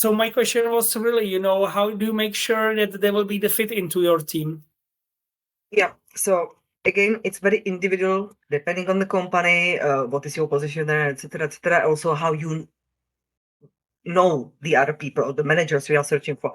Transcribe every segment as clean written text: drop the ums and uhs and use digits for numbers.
So my question was really, how do you make sure that they will be the fit into your team? Yeah. So again, it's very individual, depending on the company, what is your position there, etc., etc. Also, how you know the other people or the managers we are searching for.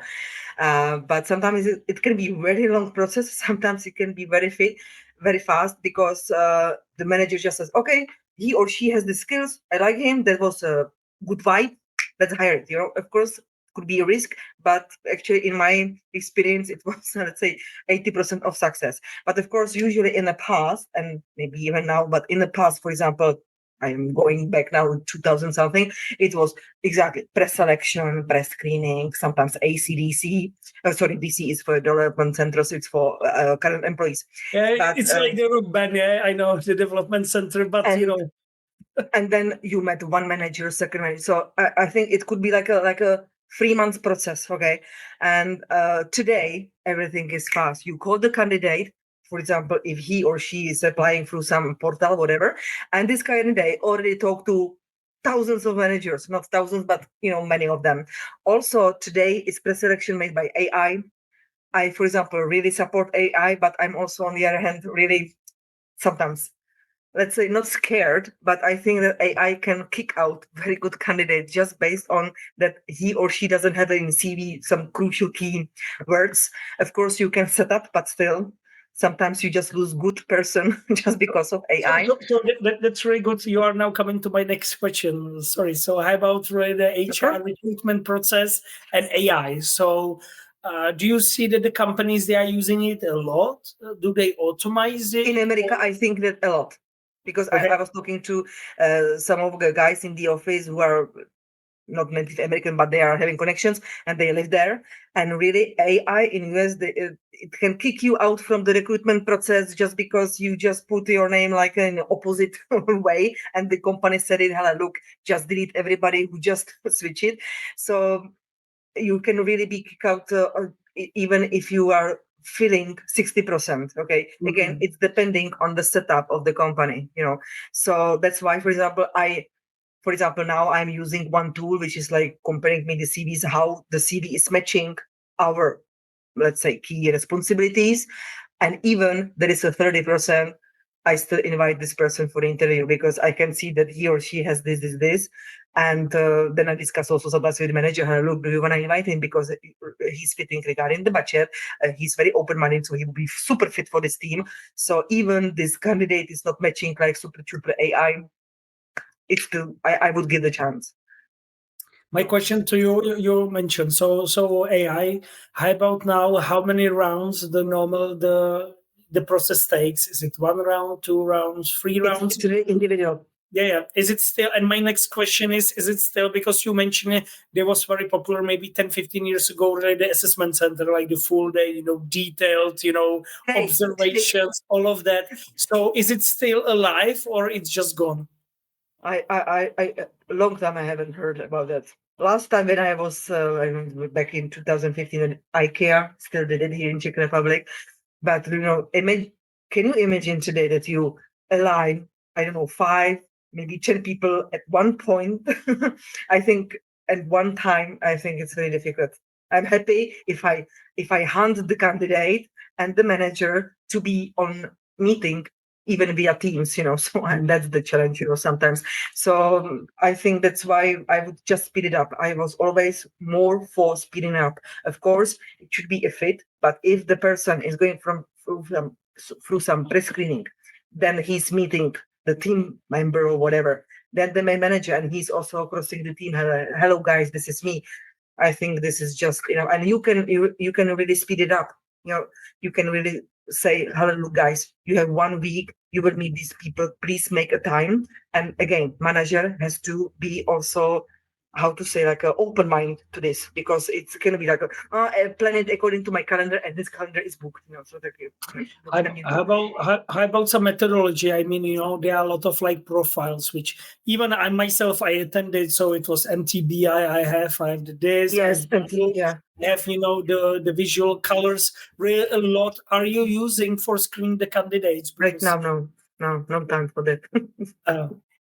But sometimes it can be very long process. Sometimes it can be very very fast because the manager just says, okay, he or she has the skills. I like him. That was a good vibe. Let's hire it. Of course, could be a risk, but actually, in my experience, it was let's say 80% of success. But of course, usually in the past, and maybe even now, but in the past, for example, I'm going back now 2000 something. It was exactly pre-selection, pre-screening, sometimes ACDC. Sorry, DC is for development centers. It's for current employees. Yeah, But it's like the rook band. Yeah, I know the development center, but and then you met one manager, second manager. So I think it could be like a 3 month process. Okay, and today everything is fast. You call the candidate. For example, if he or she is applying through some portal, whatever, and this candidate already talked to thousands of managers, not thousands, but many of them. Also, today is pre-selection made by AI. I, for example, really support AI, but I'm also on the other hand really sometimes, let's say, not scared, but I think that AI can kick out very good candidates just based on that he or she doesn't have in CV some crucial key words. Of course, you can set up, but still, sometimes you just lose good person just because of AI. So that's very good. You are now coming to my next question. Sorry. So how about really the HR recruitment process and AI? So do you see that the companies, they are using it a lot? Do they automate it? In America, I think that a lot. Because I was talking to some of the guys in the office who are not Native American, but they are having connections and they live there. And really, AI in US, it can kick you out from the recruitment process just because you just put your name like in opposite way, and the company said it. Hello, look, just delete everybody who just switch it. So you can really be kicked out even if you are filling 60%. Okay, again, it's depending on the setup of the company. So that's why, for example, now I'm using one tool which is like comparing me the CVs, how the CV is matching our, let's say, key responsibilities. And even there is a 30%, I still invite this person for the interview because I can see that he or she has this. And then I discuss also sometimes with the manager, look, do you want to invite him? Because he's fitting regarding the budget. He's very open-minded, so he will be super fit for this team. So even this candidate is not matching like super AI, it's still, I would give the chance. My question to you mentioned, so AI, how about now, how many rounds the process takes? Is it 1 round, 2 rounds, 3 rounds? It's really individual. Yeah. Is it still, and my next question is it still, because you mentioned it, there was very popular maybe 10, 15 years ago, really, the assessment center, like the full day, detailed, observations, all of that. So is it still alive or it's just gone? I a long time I haven't heard about that. Last time when I was back in 2015, when IKEA still did it here in Czech Republic. But can you imagine today that you align, I don't know, 5, maybe 10 people at one point? I think at one time, I think it's very difficult. I'm happy if I hunt the candidate and the manager to be on meeting even via Teams, so and that's the challenge, sometimes. So I think that's why I would just speed it up. I was always more for speeding up. Of course, it should be a fit, but if the person is going through some pre-screening, then he's meeting the team member or whatever, then the main manager, and he's also crossing the team. Hello guys, this is me. I think this is just, and you can really speed it up. You can really say, hello, look, guys, you have 1 week, you will meet these people, please make a time. And again, manager has to be also, how to say, like an open mind to this, because it's going to be like I plan it according to my calendar and this calendar is booked. So how about some methodology? I mean, there are a lot of like profiles, which even I myself, I attended. So it was MTBI. I have this. Yes, yeah. I have, the visual colors. Really a lot. Are you using for screening the candidates? Right now, no time for that.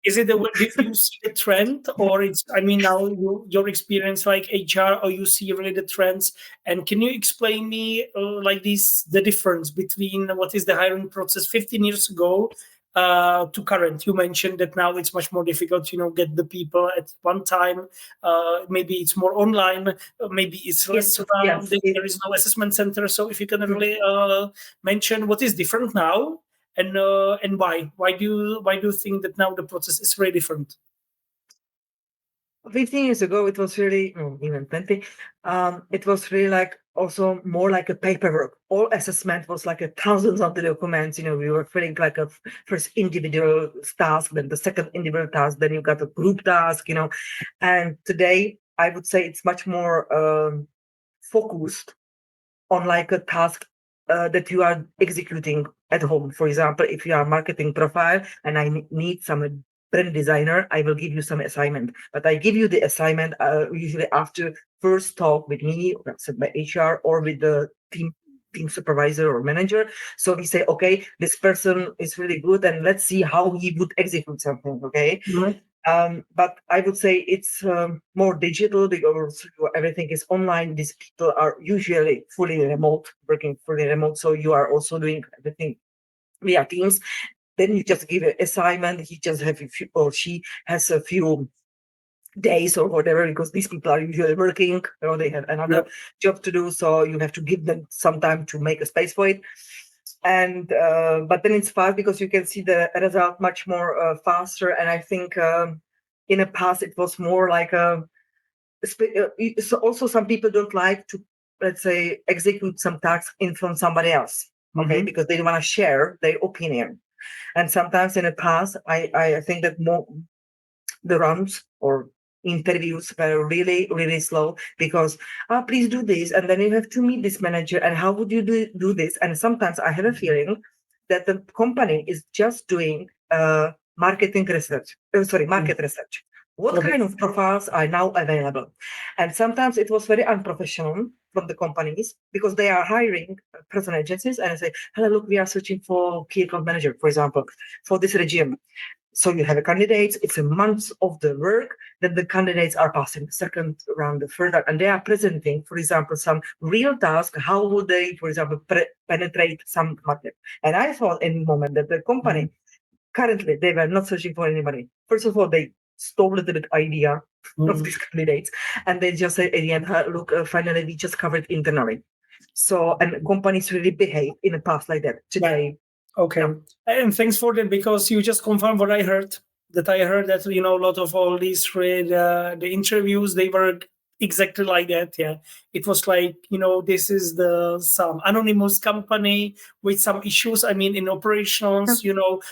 Is it did you see the trend, or it's? I mean, now your experience like HR, or you see really the trends? And can you explain me like the difference between what is the hiring process 15 years ago to current? You mentioned that now it's much more difficult, get the people at one time. Maybe it's more online. Maybe it's less around. There is no assessment center. So if you can really mention what is different now. And why? Why do you think that now the process is very different? 15 years ago, it was really, even 20, it was really like also more like a paperwork. All assessment was like thousands of the documents. We were filling like a first individual task, then the second individual task, then you got a group task, And today, I would say it's much more focused on like a task that you are executing at home. For example, if you are marketing profile and I need some brand designer, I will give you some assignment. But I give you the assignment usually after first talk with me, by HR or with the team supervisor or manager. So we say, okay, this person is really good, and let's see how he would execute something. Okay. Mm-hmm. But I would say it's more digital because everything is online. These people are usually working fully remote. So you are also doing everything via Teams. Then you just give an assignment. He just have a few, or she has a few days or whatever, because these people are usually working, they have another job to do. So you have to give them some time to make a space for it. And but then it's fast because you can see the result much more faster. And I think in the past it was more like so also some people don't like to, let's say, execute some tasks in from somebody else, okay, because they want to share their opinion. And sometimes in the past, I think that more the runs or interviews were really, really slow because, please do this. And then you have to meet this manager. And how would you do this? And sometimes I have a feeling that the company is just doing market research. What kind of profiles are now available? And sometimes it was very unprofessional from the companies because they are hiring person agencies and say, hello, look, we are searching for key account manager, for example, for this region. So you have a candidate, it's a month of the work, then the candidates are passing the second round, the third, and they are presenting, for example, some real task. How would they, for example, penetrate some market? And I thought in the moment that the company, currently, they were not searching for anybody. First of all, they stole a little bit idea of these candidates, and they just said, at the end, look, finally, we just covered internally. So, and companies really behave in the past like that. Today, okay. And thanks for that, because you just confirmed what I heard. That a lot of all these the interviews, they were exactly like that. Yeah, it was like, this is some anonymous company with some issues. I mean, in operations,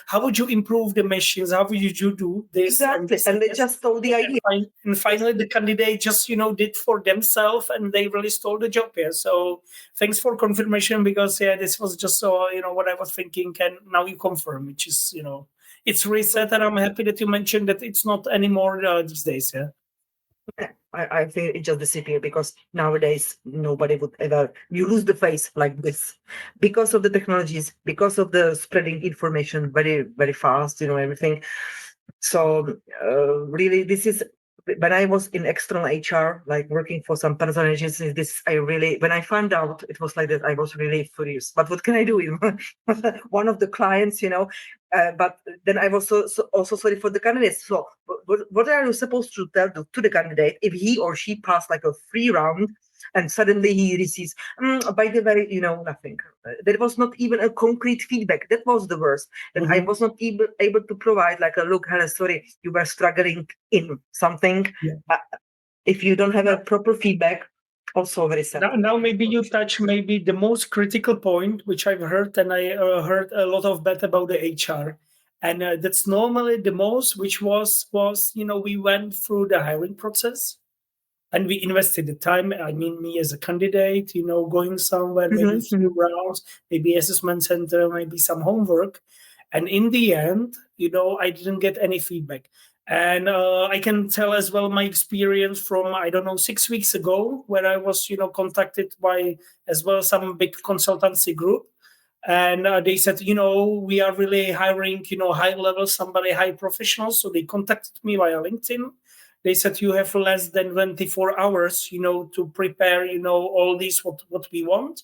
how would you improve the machines? How would you do this? Exactly, and they just stole the idea. And finally, the candidate just did for themselves, and they really stole the job. Yeah. So thanks for confirmation, because this was just what I was thinking, and now you confirm, which is it's reset, and I'm happy that you mentioned that it's not anymore these days. Yeah. I feel it just disappeared because nowadays nobody would ever use the face like this because of the technologies, because of the spreading information very, very fast, everything. So really, this is when I was in external HR, like working for some personal agencies. When I found out it was like that, I was really furious. But what can I do? One of the clients, but then I was also sorry for the candidates. So what are you supposed to tell to the candidate if he or she passed like a free round and suddenly he receives, by the way, nothing. There was not even a concrete feedback. That was the worst. That I was not able to provide like a look, Helen, sorry, you were struggling in something. Yeah. If you don't have a proper feedback, also very sad. Now maybe you touch maybe the most critical point, which I've heard, and I heard a lot of bad about the HR. And that's normally the most, which was we went through the hiring process. And we invested the time. I mean, me as a candidate, going somewhere, maybe a few rounds, maybe assessment center, maybe some homework. And in the end, I didn't get any feedback. And I can tell as well my experience from, 6 weeks ago, where I was, contacted by as well some big consultancy group. And they said, we are really hiring, high level, somebody, high professionals. So they contacted me via LinkedIn. They said, you have less than 24 hours, to prepare, all these, what we want.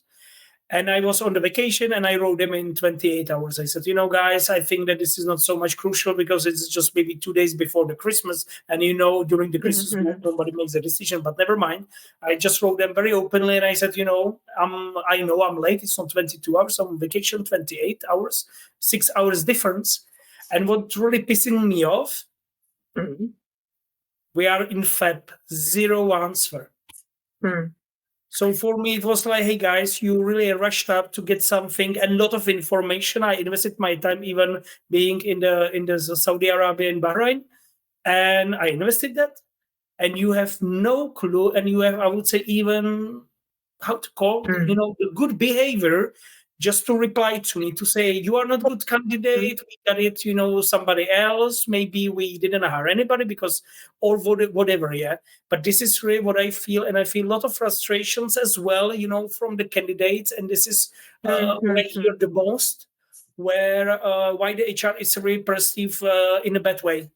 And I was on the vacation and I wrote them in 28 hours. I said, guys, I think that this is not so much crucial because it's just maybe 2 days before the Christmas. And, during the Christmas, nobody makes a decision, but never mind. I just wrote them very openly. And I said, I know I'm late. It's not 22 hours. I'm on vacation, 28 hours, 6 hours difference. And what really pissing me off, we are in Feb, 0 answer. So for me, it was like, hey guys, you really rushed up to get something, a lot of information. I invested my time even being in the Saudi Arabia and Bahrain, and I invested that. And you have no clue, and you have, I would say, even how to call, the good behavior just to reply to me, to say, you are not a good candidate, we got it, somebody else, maybe we didn't hire anybody because, or whatever, yeah. But this is really what I feel, and I feel a lot of frustrations as well, from the candidates, and this is what I hear the most, where why the HR is really perceived in a bad way.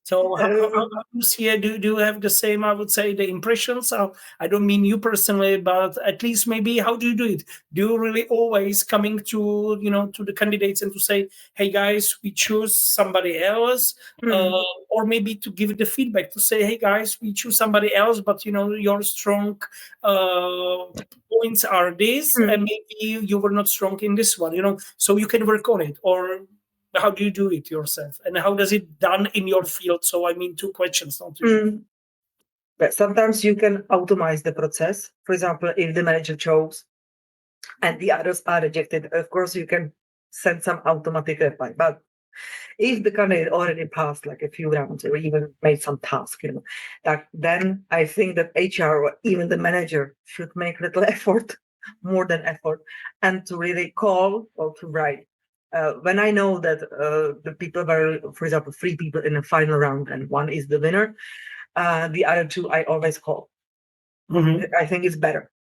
So how do you see it? Do you have the same, I would say, the impressions? I don't mean you personally, but at least maybe how do you do it? Do you really always coming to, to the candidates and to say, hey guys, we choose somebody else, or maybe to give the feedback to say, hey guys, we choose somebody else, but your strong points are this, and maybe you were not strong in this one, so you can work on it, or how do you do it yourself, and how does it done in your field? So I mean, two questions, not two. But sometimes you can automate the process. For example, if the manager chose and the others are rejected, of course you can send some automatic reply. But if the candidate already passed like a few rounds or even made some task, then I think that HR or even the manager should make little effort, more than effort, and to really call or to write. When I know that the people were, for example, 3 people in the final round and 1 is the winner, the other 2 I always call. I think it's better.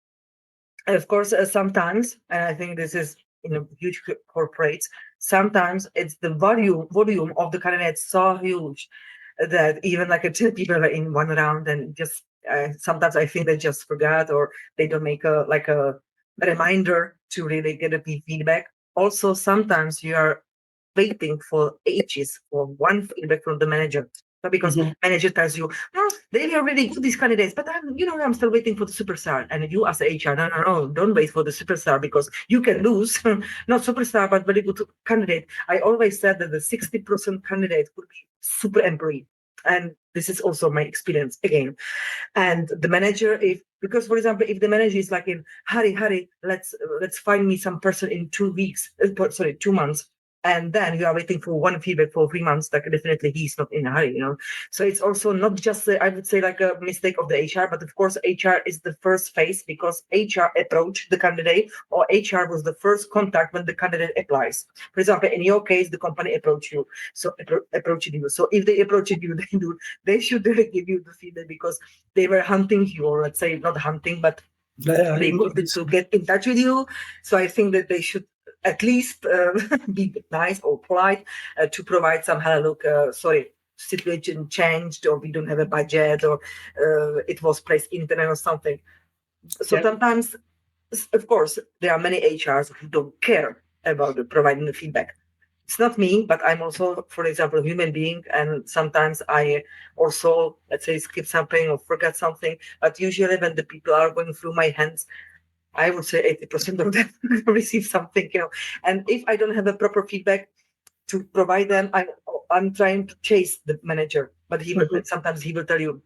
And of course, sometimes, and I think this is in huge corporates, sometimes it's the volume of the candidates so huge that even like 10 people are in 1 round, and just sometimes I think they just forgot, or they don't make a reminder to really get a feedback. Also, sometimes you are waiting for ages for one feedback from the manager, because manager tells you, they are really good, these candidates, but I'm still waiting for the superstar. And you as HR, no, don't wait for the superstar, because you can lose not superstar, but very good candidate. I always said that the 60% candidate would be super employee. And this is also my experience again. And the manager, because for example, if the manager is like in hurry, let's find me some person in 2 months, and then you are waiting for one feedback for 3 months, like definitely he's not in a hurry, So it's also not just, I would say, like a mistake of the HR, but of course HR is the first phase, because HR approached the candidate, or HR was the first contact when the candidate applies. For example, in your case, the company approached you. So if they approached you, they should really give you the feedback, because they were hunting you, or let's say not hunting, but they wanted to get in touch with you. So I think that they should at least be nice or polite to provide some hello, look, sorry, situation changed, or we don't have a budget, or it was placed internet or something. So sometimes, of course, there are many HRs who don't care about providing the feedback. It's not me, but I'm also, for example, a human being, and sometimes I also, let's say, skip something or forget something. But usually when the people are going through my hands, I would say 80% of them receive something, And if I don't have a proper feedback to provide them, I'm trying to chase the manager, but sometimes he will tell you,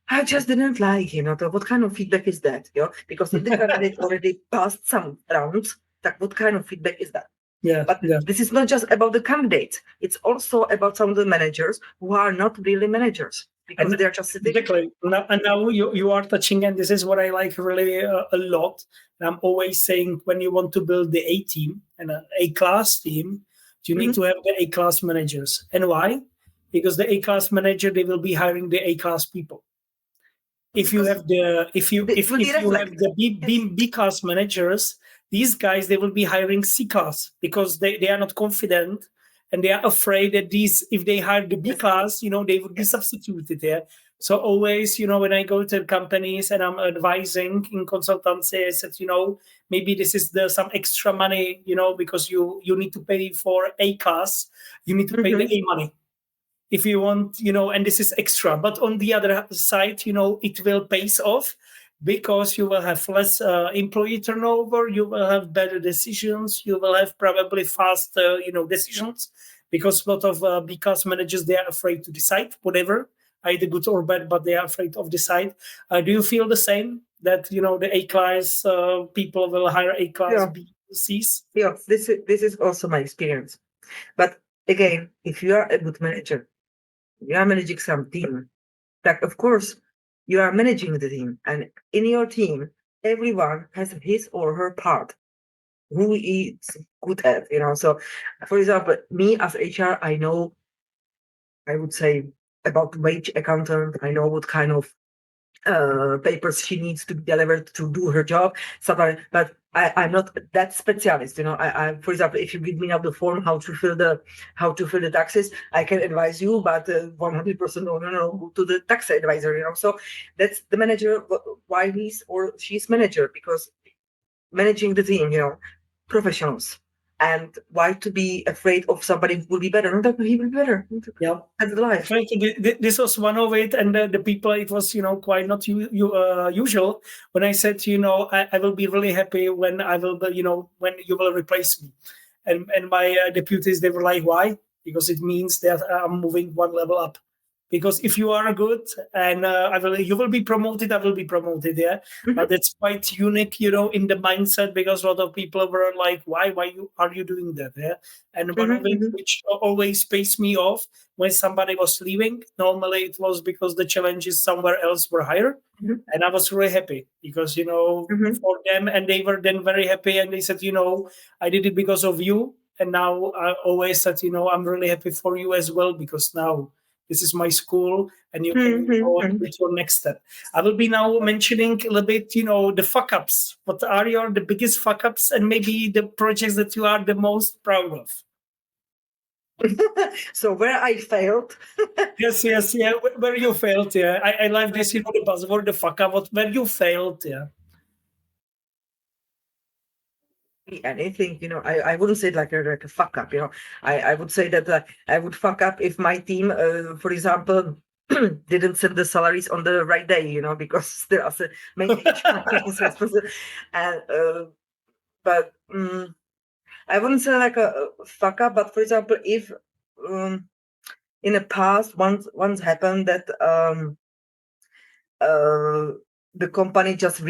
I just didn't like, what kind of feedback is that? Because if the candidate already passed some rounds, what kind of feedback is that? But this is not just about the candidates. It's also about some of the managers who are not really managers, because they're just sitting. Exactly. Now you are touching, and this is what I like really a lot. And I'm always saying, when you want to build the A team and an A-class team, you need to have the A-class managers. And why? Because the A-class manager, they will be hiring the A-class people. If you have the B-class managers, these guys, they will be hiring C class because they are not confident and they are afraid that if they hire the B class, they would be substituted there. So always, when I go to companies and I'm advising in consultancy, I said, maybe this is some extra money, because you need to pay for A class, you need to pay the A money if you want, and this is extra. But on the other side, it will pays off because you will have less employee turnover, you will have better decisions, you will have probably faster, decisions, because a lot of B-class managers, they are afraid to decide whatever, either good or bad, but they are afraid of decide. Do you feel the same, that, the A-class people will hire A-class B, Cs? Yeah, this is also my experience. But again, if you are a good manager, you are managing some team, like, of course, you are managing the team, and in your team, everyone has his or her part, who is good at, So, for example, me as HR, I know, I would say, about wage accountant. I know what kind of papers she needs to be delivered to do her job. But I'm not that specialist. I, for example, if you give me now the form how to fill the taxes, I can advise you, but 100% no, go to the tax advisor. So that's the manager. Why he's or she's manager, because managing the team, professionals. And why to be afraid of somebody who will be better? No, he will be better. Yeah, that's the life. This was one of it, and the people, it was quite not usual when I said I will be really happy when I will when you will replace me, and my deputies, they were like, why? Because it means that I'm moving one level up. Because if you are good and you will be promoted, I will be promoted. Yeah, but it's quite unique, in the mindset, because a lot of people were like, "Why are you doing that?" Yeah, and one of it which always pissed me off when somebody was leaving. Normally, it was because the challenges somewhere else were higher, and I was really happy because for them, and they were then very happy, and they said, I did it because of you, and now I always said, I'm really happy for you as well, because now this is my school, and you can go with your next step. I will be now mentioning a little bit, the fuck ups. What are the biggest fuck ups, and maybe the projects that you are the most proud of? So where I failed. yes, yeah. Where you failed, yeah. I love this, the buzzword, the fuck up. Where you failed, yeah. Anything, I wouldn't say it like a fuck up, I would say that I would fuck up if my team, for example, didn't send the salaries on the right day, because there are many and but I wouldn't say like a fuck up, but for example, if in the past once happened that the company just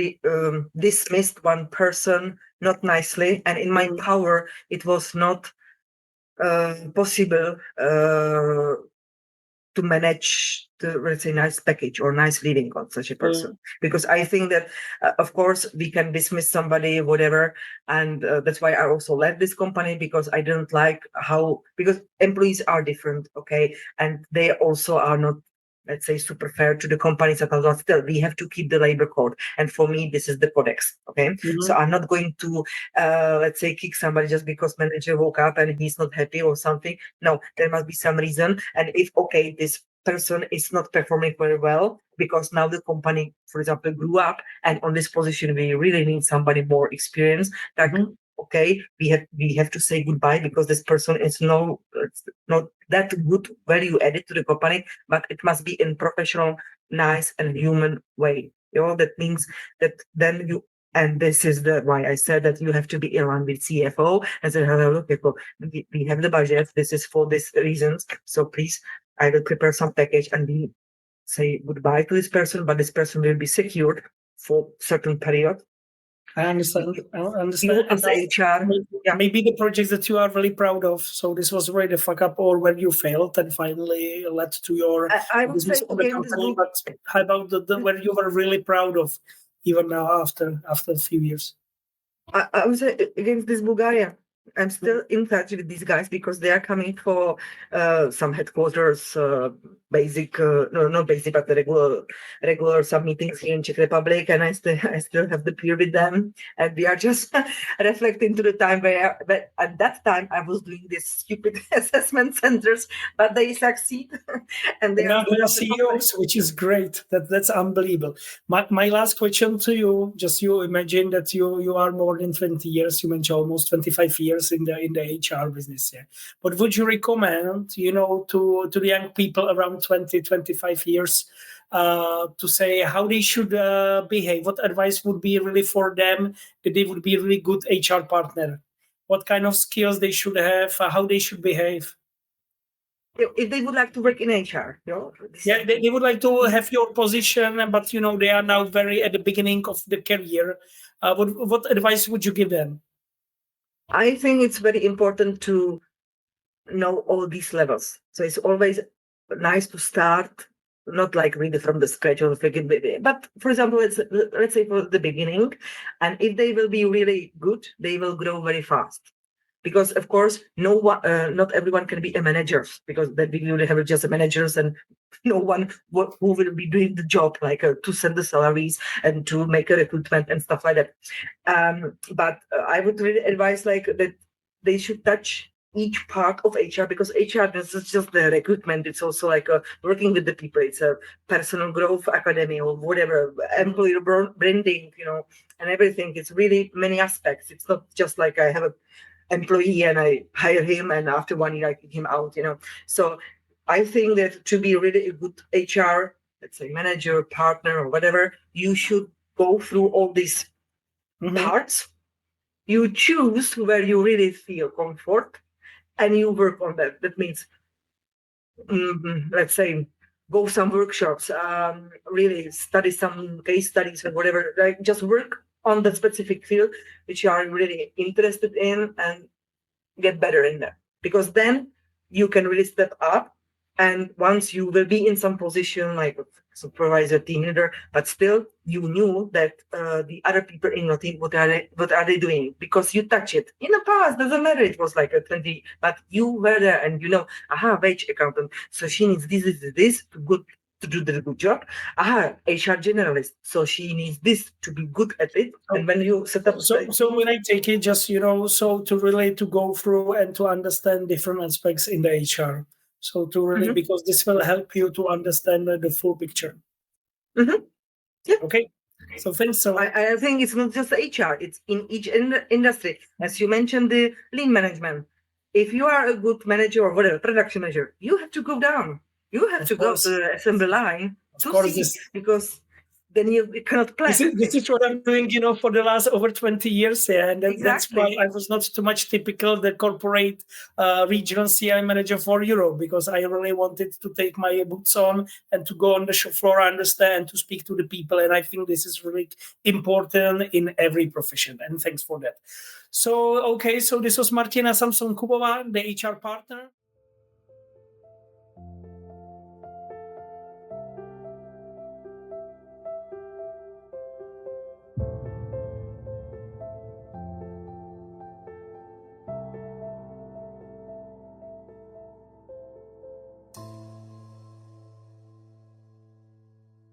dismissed one person not nicely, and in my power it was not possible to manage the, let's say, nice package or nice living on such a person, because I think that of course we can dismiss somebody, whatever, and that's why I also left this company, because I didn't like because employees are different, okay, and they also are not, let's say, super fair to the companies, but still we have to keep the labor code, and for me this is the codex, okay. So I'm not going to let's say kick somebody just because manager woke up and he's not happy or something. No, there must be some reason, and if okay, this person is not performing very well because now the company, for example, grew up, and on this position we really need somebody more experienced, like okay, we have to say goodbye, because this person is not that good value added to the company, but it must be in professional, nice and human way. That means that then you, and this is why I said that you have to be in line with CFO and say, hello, look, people, we have the budget, this is for these reasons, so please, I will prepare some package, and we say goodbye to this person, but this person will be secured for certain period. I understand. You as HR, maybe the projects that you are really proud of. So this was really the fuck up, or where you failed and finally led to your business for the company. But how about the where you were really proud of, even now after a few years? I would say against this Bulgaria, I'm still in touch with these guys because they are coming for some headquarters, basic, no, not basic, but the regular some meetings here in Czech Republic, and I still have the peer with them, and we are just reflecting to the time where at that time I was doing these stupid assessment centers, but they succeed, and they Now are they are CEOs, which is great. That's unbelievable. My last question to you, just you imagine that you are more than 20 years, you mentioned almost 25 years in the HR business. Yeah. But would you recommend, to the young people around 20, 25 years, to say how they should behave? What advice would be really for them that they would be a really good HR partner? What kind of skills they should have, how they should behave? if they would like to work in HR, Yeah, they would like to have your position, but they are now very at the beginning of the career. What advice would you give them? I think it's very important to know all these levels. So it's always nice to start, not like really from the scratch or but for example, let's say for the beginning, and if they will be really good, they will grow very fast. Because of course, not everyone can be a manager, because then we will have just managers and no one who will be doing the job, like to send the salaries and to make a recruitment and stuff like that. But I would really advise like that they should touch each part of HR, because HR is just the recruitment. It's also like working with the people. It's a personal growth academy or whatever, employer branding, and everything. It's really many aspects. It's not just like I have a employee and I hire him and after 1 year I kick him out, So I think that to be really a good HR, let's say manager, partner, or whatever, you should go through all these parts. You choose where you really feel comfort and you work on that. That means, let's say, go some workshops, really study some case studies or whatever, like just work on the specific field which you are really interested in and get better in that, because then you can really step up. And once you will be in some position like supervisor, team leader, but still you knew that the other people in your team, what are they doing, because you touch it in the past. Doesn't matter, it was like a 20, but you were there and wage accountant, so she needs this to do the good job. HR generalist, so she needs this to be good at it. And when you set up, so when I take it, just so to really to go through and to understand different aspects in the HR, so to really because this will help you to understand the full picture. Yeah. Okay. So thanks so much. I think it's not just HR, it's in each industry. As you mentioned, the lean management. If you are a good manager or whatever, production manager, you have to go down. You have to go to the assembly line to see, because then you cannot plan. This is what I'm doing, for the last over 20 years. Yeah, and that's why I was not too much typical the corporate regional CI manager for Europe, because I really wanted to take my boots on and to go on the shop floor, understand, to speak to the people. And I think this is really important in every profession. And thanks for that. So, okay, so this was Martina Samson Kubová, the HR partner.